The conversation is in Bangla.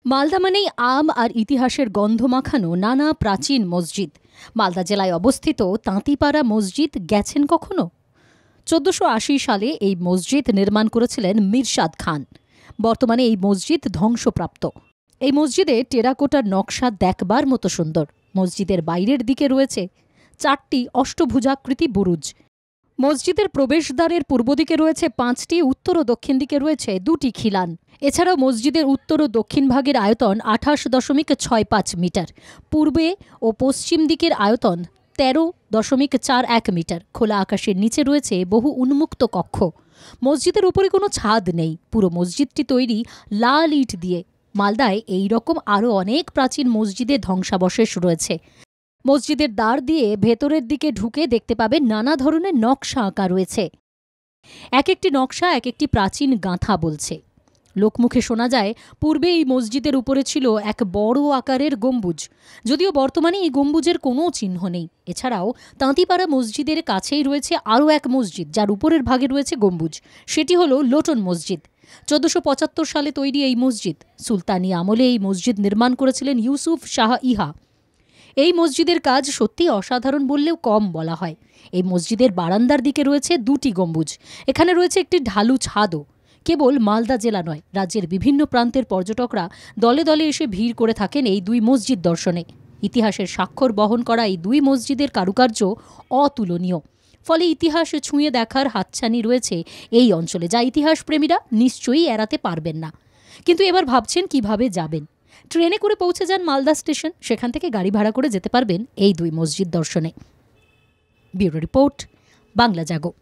মালদা মানেই আম আর ইতিহাসের গন্ধ মাখানো নানা প্রাচীন মসজিদ। মালদা জেলায় অবস্থিত তাঁতিপাড়া মসজিদ গেছেন কখনো? ১৪৮০ সালে এই মসজিদ নির্মাণ করেছিলেন মিরশাদ খান। বর্তমানে এই মসজিদ ধ্বংসপ্রাপ্ত। এই মসজিদে টেরাকোটার নকশা দেখবার মতো সুন্দর। মসজিদের বাইরের দিকে রয়েছে ৪টি অষ্টভুজাকৃতি বুরুজ। মসজিদের প্রবেশদ্বারের পূর্ব দিকে রয়েছে ৫টি, উত্তর ও দক্ষিণ দিকে রয়েছে ২টি খিলান। এছাড়াও মসজিদের উত্তর ও দক্ষিণ ভাগের আয়তন ২৮.৬৫ মিটার, পূর্বে ও পশ্চিম দিকের আয়তন ১৩.৪১ মিটার। খোলা আকাশের নিচে রয়েছে বহু উন্মুক্ত কক্ষ। মসজিদের উপরে কোনো ছাদ নেই। পুরো মসজিদটি তৈরি লাল ইট দিয়ে। মালদায় এই রকম আরও অনেক প্রাচীন মসজিদের ধ্বংসাবশেষ রয়েছে। মসজিদের দ্বার দিয়ে ভেতরের দিকে ঢুকে দেখতে পাবেন নানা ধরনের নকশা আঁকা রয়েছে। এক একটি নকশা এক একটি প্রাচীন গাঁথা বলছে। লোকমুখে শোনা যায়, পূর্বে এই মসজিদের উপরে ছিল এক বড় আকারের গম্বুজ, যদিও বর্তমানে এই গম্বুজের কোনো চিহ্ন নেই। এছাড়াও তাঁতিপাড়া মসজিদের কাছেই রয়েছে আরও এক মসজিদ, যার উপরের ভাগে রয়েছে গম্বুজ। সেটি হলো লোটন মসজিদ। ১৪৭৫ সালে তৈরি এই মসজিদ। সুলতানি আমলে এই মসজিদ নির্মাণ করেছিলেন ইউসুফ শাহ ইহা। এই মসজিদের কাজ সত্যি অসাধারণ বললেও কম বলা হয়। এই মসজিদের বারান্দার দিকে রয়েছে ২টি গম্বুজ। এখানে রয়েছে একটি ঢালু ছাদও। কেবল মালদা জেলা নয়, রাজ্যের বিভিন্ন প্রান্তের পর্যটকরা দলে দলে এসে ভিড় করে থাকেন এই দুই মসজিদ দর্শনে। ইতিহাসের স্বাক্ষর বহন করা এই দুই মসজিদের কারুকার্য অতুলনীয়। ফলে ইতিহাস ছুঁয়ে দেখার হাতছানি রয়েছে এই অঞ্চলে, যা ইতিহাস প্রেমীরা নিশ্চয়ই এড়াতে পারবেন না। কিন্তু এবার ভাবছেন কিভাবে যাবেন। ট্রেনে করে পৌঁছে যান মালদা স্টেশন, সেখান থেকে গাড়ি ভাড়া করে যেতে পারবেন এই দুই মসজিদ দর্শনে। ব্যুরো রিপোর্ট, বাংলা জাগো।